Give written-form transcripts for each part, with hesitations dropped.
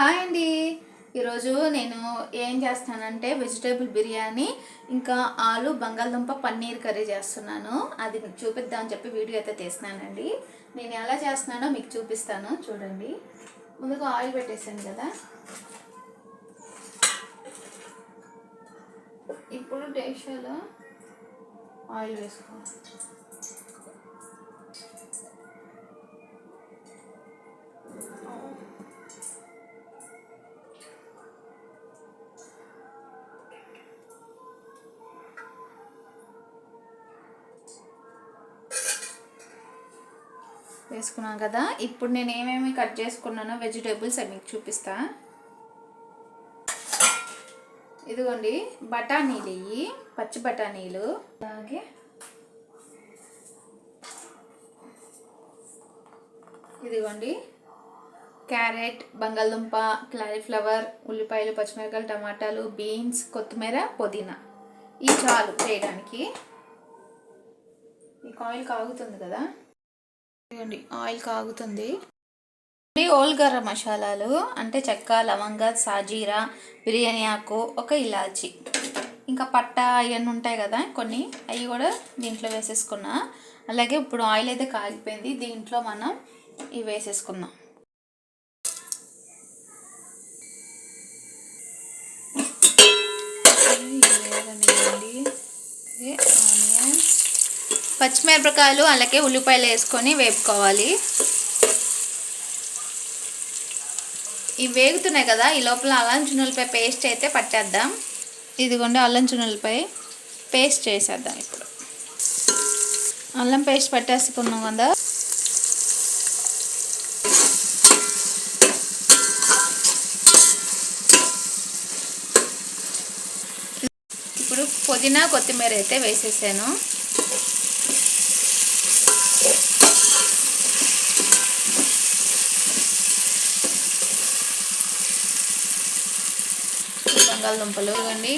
Hi అండి. ఈరోజు నేను ఏం చేస్తానంటే వెజిటేబుల్ బిర్యానీ ఇంకా ఆలు బంగాళదుంప పన్నీర్ కర్రీ చేస్తున్నాను. అది మీకు చూపిద్దామని చెప్పి వీడియో అయితే తీస్తున్నానండి. నేను ఎలా చేస్తున్నానో మీకు చూపిస్తాను చూడండి. ముందుగా ఆయిల్ పెట్టేసాను కదా, ఇప్పుడు డేషాలో ఆయిల్ వేసుకోవాలి. వేసుకున్నాను కదా, ఇప్పుడు నేను ఏమేమి కట్ చేసుకున్నానో వెజిటేబుల్స్ అవి మీకు చూపిస్తా. ఇదిగోండి బఠానీలు, ఇవి పచ్చి బఠానీలు, అలాగే ఇదిగోండి క్యారెట్, బంగాళదుంప, క్యాలీఫ్లవర్, ఉల్లిపాయలు, పచ్చిమిరపకాయలు, టమాటాలు, బీన్స్, కొత్తిమీర, పుదీనా. ఇవి చాలు చేయడానికి. ఈ ఆయిల్ కాగుతుంది కదా, ఇదిగోండి ఆయిల్ కాగుతుంది. హోల్ గరం మసాలాలు అంటే చెక్క, లవంగ, సాజీరా, బిర్యానీ ఆకు, ఒక ఇలాచి, ఇంకా పట్ట అవన్నీ ఉంటాయి కదా కొన్ని, అవి కూడా దీంట్లో వేసేసుకున్నా. అలాగే ఇప్పుడు ఆయిల్ అయితే కాగిపోయింది, దీంట్లో మనం ఇవి వేసేసుకున్నాం. ఆనియన్స్, పచ్చిమిరపకాయలు, అలాగే ఉల్లిపాయలు వేసుకొని వేపుకోవాలి. ఇవి వేగుతున్నాయి కదా, ఈ లోపల అల్లం చున్నులపై పేస్ట్ అయితే పట్టేద్దాం. ఇదిగోండి అల్లం చున్నులపై పేస్ట్ చేసేద్దాం. ఇప్పుడు అల్లం పేస్ట్ పట్టేసుకున్నాం కదా, ఇప్పుడు పుదీనా, కొత్తిమీర అయితే వేసేసాను. బంగాళదుంపలు ఇవ్వండి,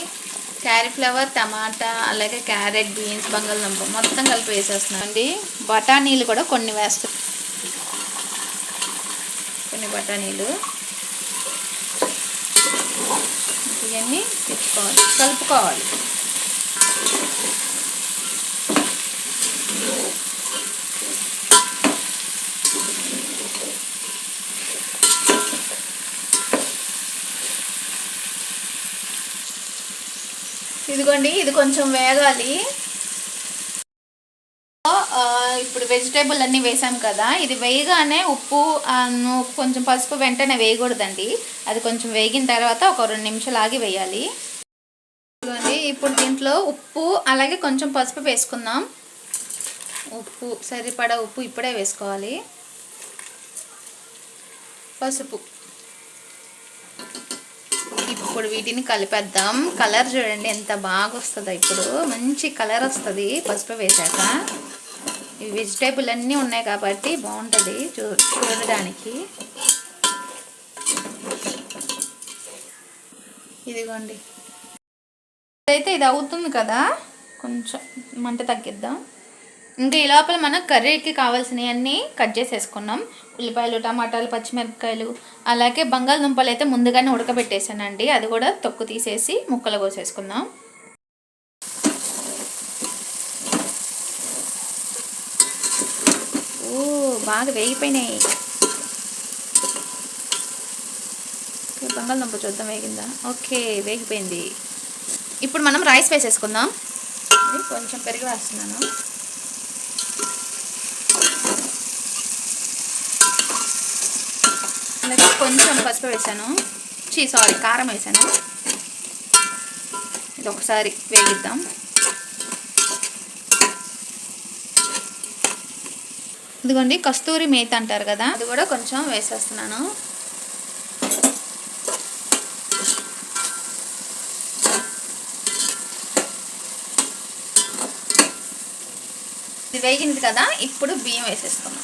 క్యాలీఫ్లవర్, టమాటా, అలాగే క్యారెట్, బీన్స్, బంగాళదుంప మొత్తం కలిపి వేసేస్తున్నాను అండి. బఠానీలు కూడా కొన్ని వేస్తాను, కొన్ని బఠానీలు. ఇవన్నీ తిప్పుకోవాలి, కలుపుకోవాలి. ఇదిగోండి ఇది కొంచెం వేగాలి. ఇప్పుడు వెజిటేబుల్ అన్నీ వేసాం కదా, ఇది వేయగానే ఉప్పు కొంచెం పసుపు వెంటనే వేయకూడదండి. అది కొంచెం వేగిన తర్వాత ఒక 2 నిమిషాలు ఆగి వేయాలి. ఇదిగోండి ఇప్పుడు దీంట్లో ఉప్పు అలాగే కొంచెం పసుపు వేసుకుందాం. ఉప్పు సరిపడా ఉప్పు ఇప్పుడే వేసుకోవాలి. పసుపు, ఇప్పుడు వీటిని కలిపేద్దాం. కలర్ చూడండి ఎంత బాగా వస్తుందో, ఇప్పుడు మంచి కలర్ వస్తుంది పసుపు వేసాక. ఈ వెజిటేబుల్ అన్నీ ఉన్నాయి కాబట్టి బాగుంటుంది చూడడానికి. ఇదిగోండి అయితే ఇది అవుతుంది కదా, కొంచెం మంట తగ్గిద్దాం. ఇంకా ఈ లోపల మనం కర్రీకి కావాల్సినవన్నీ కట్ చేసేసుకున్నాం. ఉల్లిపాయలు, టమాటాలు, పచ్చిమిరపకాయలు, అలాగే బంగాళదుంపలు అయితే ముందుగానే ఉడకబెట్టేసానండి. అది కూడా తొక్కు తీసేసి ముక్కలు కోసేసుకుందాం. బాగా వేగిపోయినాయి. బంగాళదుంప చూద్దాం వేగిందా. ఓకే, వేగిపోయింది. ఇప్పుడు మనం రైస్ వేసేసుకుందాం. కొంచెం పెరుగు వేస్తున్నాను. అలాగే కొంచెం పసుపు వేసాను, కారం వేసాను. ఇది ఒకసారి వేగిద్దాం. ఇదిగోండి కస్తూరి మేతి అంటారు కదా, అది కూడా కొంచెం వేసేస్తున్నాను. ఇది వేగింది కదా, ఇప్పుడు బియ్యం వేసేసుకున్నాం.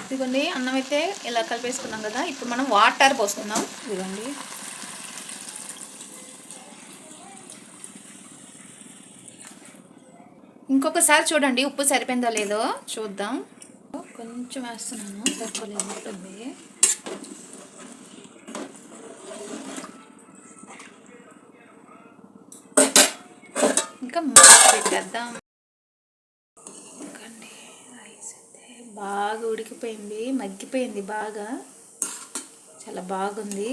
ఇదిగోండి అన్నం అయితే ఇలా కలిపేసుకున్నాం కదా, ఇప్పుడు మనం వాటర్ పోసుకుందాం. ఇదిగోండి ఇంకొకసారి చూడండి ఉప్పు సరిపోయిందో లేదో చూద్దాం. కొంచెం వేస్తున్నాను, సరిపోలేదు ఉంటుంది. ఇంకా మూత పెట్టేద్దాం. రైస్ అయితే బాగా ఉడికిపోయింది, మగ్గిపోయింది బాగా, చాలా బాగుంది.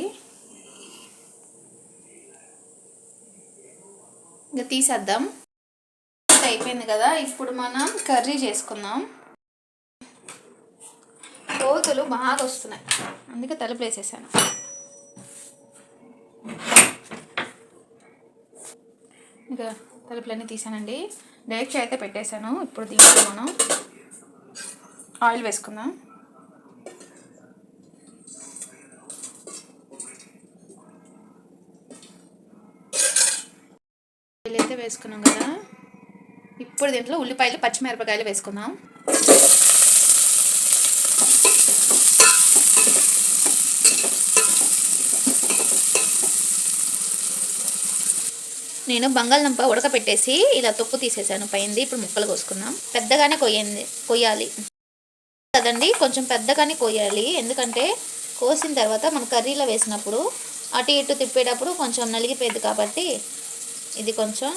ఇంకా తీసేద్దాం. అయిపోయింది కదా, ఇప్పుడు మనం కర్రీ చేసుకుందాం. కోతులు బాగా వస్తున్నాయి, అందుకే తలుపు వేసేసాను. ఇంకా తలుపులన్నీ తీసానండి, డైరెక్ట్ అయితే పెట్టేశాను. ఇప్పుడు దీంట్లో మనం ఆయిల్ వేసుకుందాం. ఆయిల్ అయితే వేసుకున్నాం కదా, ఇప్పుడు దీంట్లో ఉల్లిపాయలు పచ్చిమిరపకాయలు వేసుకుందాం. నేను బంగాళదుంప ఉడకపెట్టేసి ఇలా తొక్కు తీసేసాను పైంది. ఇప్పుడు ముక్కలు కోసుకుందాం. పెద్దగానే కొయ్యాలి కదండి, కొంచెం పెద్దగానే కొయ్యాలి. ఎందుకంటే కోసిన తర్వాత మనం కర్రీలో వేసినప్పుడు అటు ఇటు తిప్పేటప్పుడు కొంచెం నలిగిపోయింది కాబట్టి ఇది కొంచెం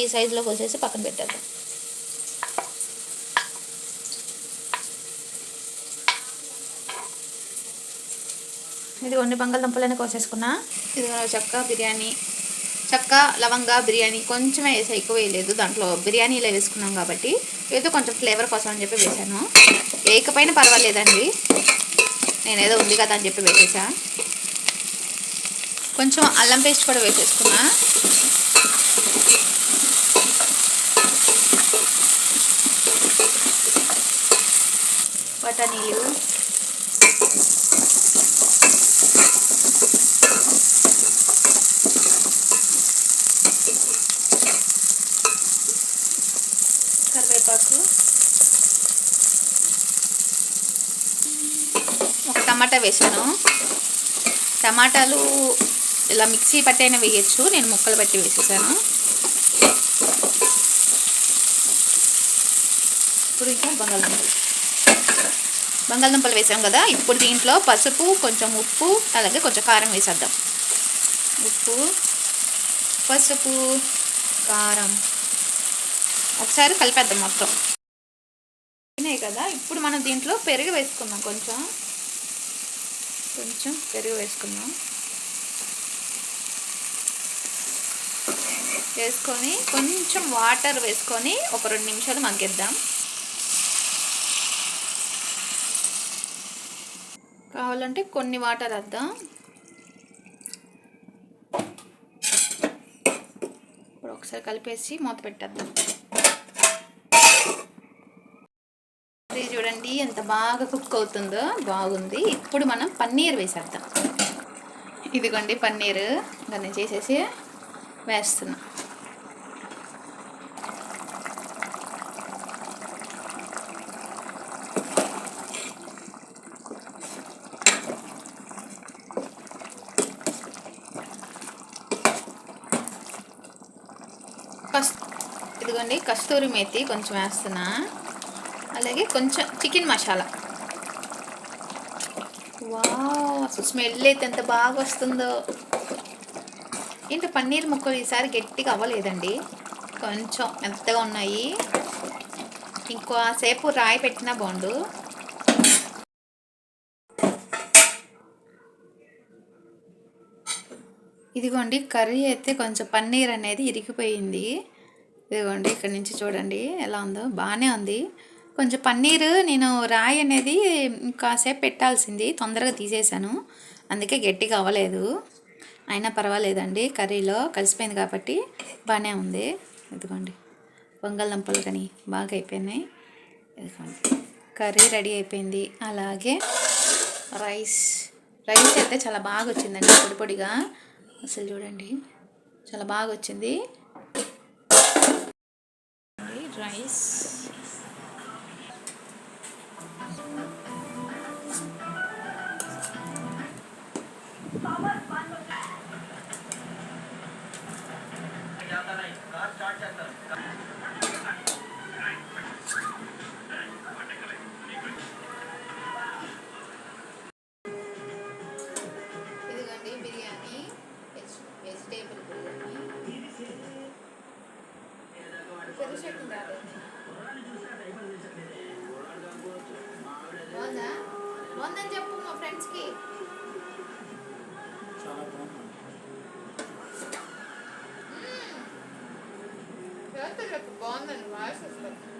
ఈ సైజులో కోసేసి పక్కన పెట్టేద్దాం. ఇది కొన్ని బంగాళదుంపలనే కోసేసుకున్నా. ఇది చెక్క లవంగా బిర్యానీ కొంచెమే వేసా, ఎక్కువ వేయలేదు. దాంట్లో బిర్యానీలో వేసుకున్నాం కాబట్టి ఏదో కొంచెం ఫ్లేవర్ కోసం అని చెప్పి వేసాను. వేయకపోయినా పర్వాలేదండి, నేనేదో ఉంది కదా అని చెప్పి వేసేసా. కొంచెం అల్లం పేస్ట్ కూడా వేసేసుకున్నా. బఠానీలు, కరివేపాకు, ఒక టమాటా వేసాను. టమాటాలు ఇలా మిక్సీ పట్టైనా వేయచ్చు, నేను ముక్కలు పట్టి వేసేసాను. ఇప్పుడు ఇంకా బంగాళదుంపలు వేసాం కదా, ఇప్పుడు దీంట్లో పసుపు, కొంచెం ఉప్పు, అలాగే కొంచెం కారం వేసేద్దాం. ఉప్పు, పసుపు, కారం ఒకసారి కలిపేద్దాం మొత్తం. తినే కదా, ఇప్పుడు మనం దీంట్లో పెరుగు వేసుకుందాం. కొంచెం పెరుగు వేసుకుందాం. వేసుకొని కొంచెం వాటర్ వేసుకొని ఒక 2 నిమిషాలు మగ్గిద్దాం. కావాలంటే కొన్ని వాటర్ వేద్దాం. ఇప్పుడు ఒకసారి కలిపేసి మూత పెట్టేద్దాం. ఇది చూడండి ఎంత బాగా కుక్ అవుతుందో, బాగుంది. ఇప్పుడు మనం పన్నీర్ వేసేద్దాం. ఇదిగోండి పన్నీర్ దాన్ని చేసేసి వేస్తున్నా. ఇదిగోండి కస్తూరి మేతి కొంచెం వేస్తున్నా, అలాగే కొంచెం చికెన్ మసాలా. వావ్, అసలు స్మెల్ అయితే ఎంత బాగా వస్తుందో. ఏంటో పన్నీర్ ముక్కలు ఈసారి గట్టిగా అవ్వలేదండి, కొంచెం మెత్తగా ఉన్నాయి. ఇంకోసేపు రాయి పెట్టినా బాగుండు. ఇదిగోండి కర్రీ అయితే కొంచెం పన్నీర్ అనేది ఇరిగిపోయింది. ఇదిగోండి ఇక్కడ నుంచి చూడండి ఎలా ఉందో, బాగానే ఉంది. కొంచెం పన్నీరు నేను రాయి అనేది ఇంకాసేపు పెట్టాల్సింది, తొందరగా తీసేసాను, అందుకే గట్టిగా అవ్వలేదు. అయినా పర్వాలేదండి, కర్రీలో కలిసిపోయింది కాబట్టి బాగానే ఉంది. ఇదిగోండి బంగాళదుంపలు కానీ బాగా అయిపోయినాయి. ఇదిగోండి కర్రీ రెడీ అయిపోయింది. అలాగే రైస్ అయితే చాలా బాగా వచ్చిందండి, పొడి పొడిగా. అసలు చూడండి చాలా బాగా వచ్చింది రైస్. బాగుందని చెప్పు మా ఫ్రెండ్స్కి. చాలా బాగుంది. చెప్పు బాగుందని వాయిస్ వస్తుంది.